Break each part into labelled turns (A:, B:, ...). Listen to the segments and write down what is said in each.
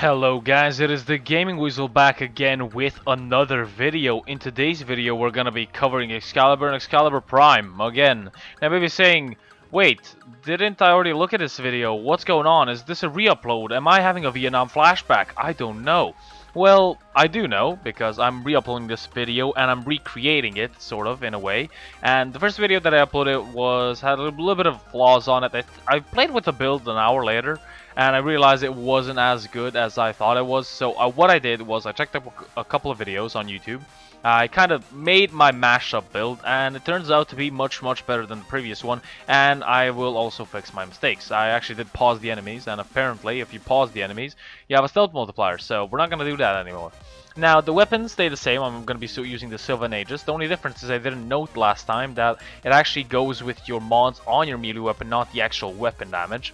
A: Hello guys, it is the Gaming Weasel back again with another video. In today's video we're gonna be covering Excalibur and Excalibur Prime again. Now maybe saying, wait, didn't I already look at this video? What's going on? Is this a re-upload? Am I having a Vietnam flashback? I don't know. Well, I do know, because I'm re-uploading this video and I'm recreating it, sort of, in a way. And the first video that I uploaded had a little bit of flaws on it. I played with the build an hour later, and I realized it wasn't as good as I thought it was. So what I did was I checked up a couple of videos on YouTube. I kind of made my mashup build, and it turns out to be much better than the previous one, and I will also fix my mistakes. I actually did pause the enemies, and apparently if you pause the enemies, you have a stealth multiplier, so we're not going to do that anymore. Now, the weapons stay the same. I'm going to be still using the Sylvan Aegis. The only difference is I didn't note last time that it actually goes with your mods on your melee weapon, not the actual weapon damage.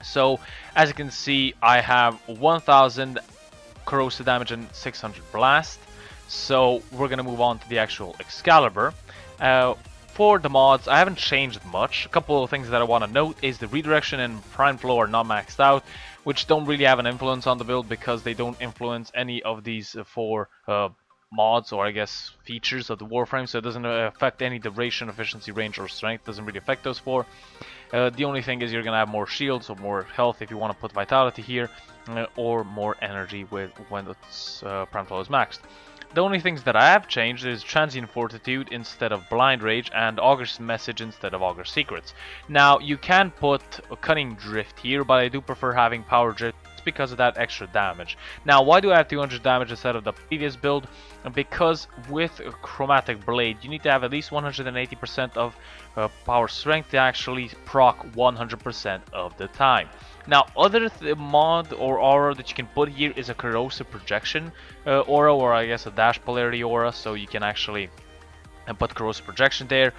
A: So, as you can see, I have 1000 corrosive damage and 600 blast. So, we're going to move on to the actual Excalibur. For the mods, I haven't changed much. A couple of things that I want to note is the redirection and prime flow are not maxed out, which don't really have an influence on the build because they don't influence any of these four mods, or I guess features of the Warframe, so it doesn't affect any duration, efficiency, range, or strength. Doesn't really affect those four. The only thing is you're gonna have more shields or more health if you want to put vitality here, or more energy when its prime flow is maxed. The only things that I have changed is Transient Fortitude instead of Blind Rage, and Augur's Message instead of Augur's Secrets. Now, you can put a Cunning Drift here, but I do prefer having Power Drift because of that extra damage. Now, why do I have 200 damage instead of the previous build? Because with a Chromatic Blade, you need to have at least 180% of power strength to actually proc 100% of the time. Now, other mod or aura that you can put here is a corrosive projection aura, or I guess a dash polarity aura, so you can actually put corrosive projection there.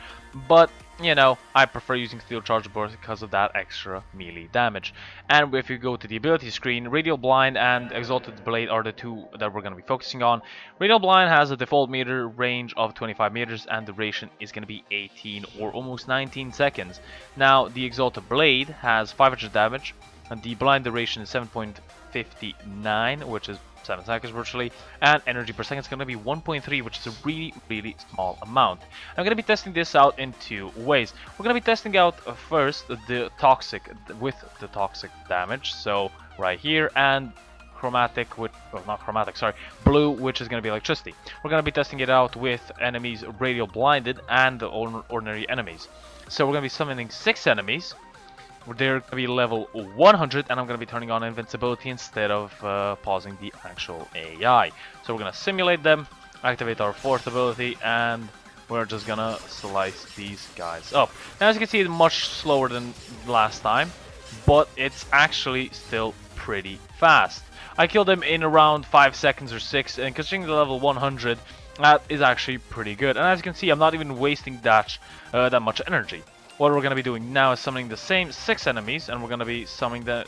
A: But you know, I prefer using Steel Charge Burst because of that extra melee damage. And if you go to the ability screen, Radial Blind and Exalted Blade are the two that we're going to be focusing on. Radial Blind has a default meter range of 25 meters and duration is going to be 18 or almost 19 seconds. Now, the Exalted Blade has 500 damage, and the blind duration is 7.59, which is 7 seconds virtually, and energy per second is going to be 1.3, which is a really small amount. I'm going to be testing this out in two ways. We're going to be testing out first the toxic with the toxic damage, so right here, and chromatic with, well, not chromatic, sorry, blue, which is going to be electricity. We're going to be testing it out with enemies radial blinded and the ordinary enemies. So we're going to be summoning 6 enemies. They're going to be level 100, and I'm going to be turning on invincibility instead of pausing the actual AI. So we're going to simulate them, activate our 4th ability, and we're just going to slice these guys up. Now, as you can see, it's much slower than last time, but it's actually still pretty fast. I killed them in around 5 seconds or 6, and considering the level 100, that is actually pretty good. And as you can see, I'm not even wasting that much energy. What we're going to be doing now is summoning the same 6 enemies, and we're going to be summoning that,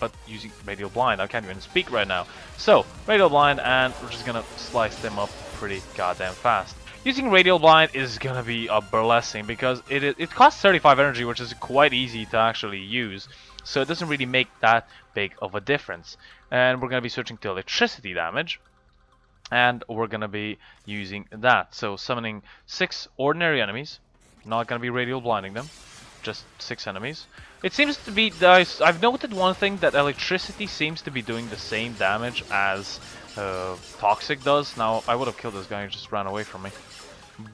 A: but using Radial Blind. I can't even speak right now. So, Radial Blind, and we're just going to slice them up pretty goddamn fast. Using Radial Blind is going to be a blessing, because it costs 35 energy, which is quite easy to actually use. So it doesn't really make that big of a difference. And we're going to be switching to electricity damage, and we're going to be using that. So, summoning 6 ordinary enemies. Not going to be radial blinding them, just 6 enemies. It seems to be, I've noted one thing, that electricity seems to be doing the same damage as toxic does. Now, I would have killed this guy who just ran away from me.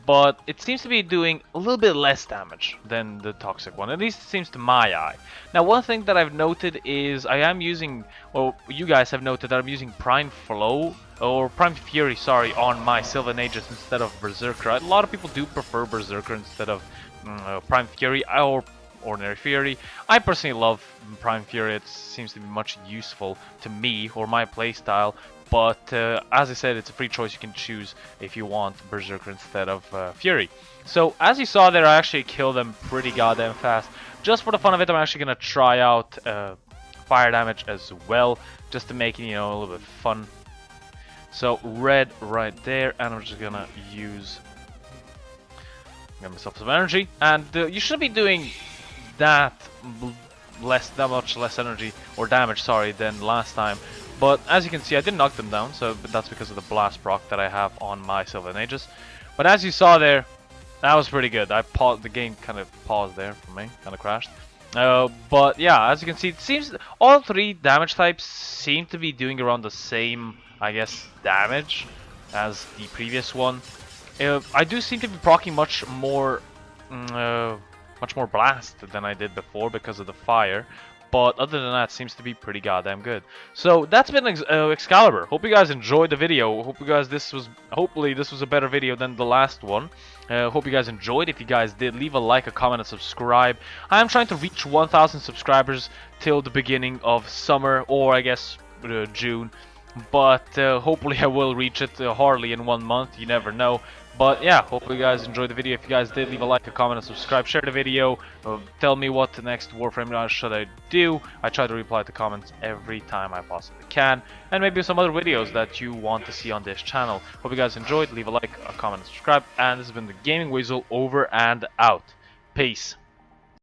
A: But it seems to be doing a little bit less damage than the toxic one. At least it seems to my eye. Now, one thing that I've noted is I am using, well, you guys have noted that I'm using Prime Flow, or Prime Fury, sorry, on my Sylvan Aegis instead of Berserker. A lot of people do prefer Berserker instead of Prime Fury or Ordinary Fury. I personally love Prime Fury. It seems to be much useful to me or my playstyle. But as I said, it's a free choice. You can choose if you want Berserker instead of Fury. So as you saw there, I actually killed them pretty goddamn fast. Just for the fun of it, I'm actually gonna try out fire damage as well, just to make it, you know, a little bit fun. So red right there, and I'm just gonna get myself some energy, and you should be doing that much less energy or damage, sorry, than last time But as you can see, I didn't knock them down, so but that's because of the blast proc that I have on my Sylvan Aegis. But as you saw there, that was pretty good. I paused, the game kind of paused there for me, kind of crashed. But yeah, as you can see, it seems all three damage types seem to be doing around the same, I guess, damage as the previous one. I do seem to be proccing much more blast than I did before because of the fire. But other than that, seems to be pretty goddamn good. So that's been Excalibur. Hope you guys enjoyed the video. Hopefully this was a better video than the last one. Hope you guys enjoyed. If you guys did, leave a like, a comment, and subscribe. I am trying to reach 1,000 subscribers till the beginning of summer, or I guess June. But hopefully I will reach it hardly in 1 month. You never know. But yeah, hopefully you guys enjoyed the video. If you guys did, leave a like, a comment, and subscribe. Share the video. Tell me what the next Warframe should I do. I try to reply to comments every time I possibly can. And maybe some other videos that you want to see on this channel. Hope you guys enjoyed. Leave a like, a comment, and subscribe. And this has been the Gaming Weasel over and out. Peace.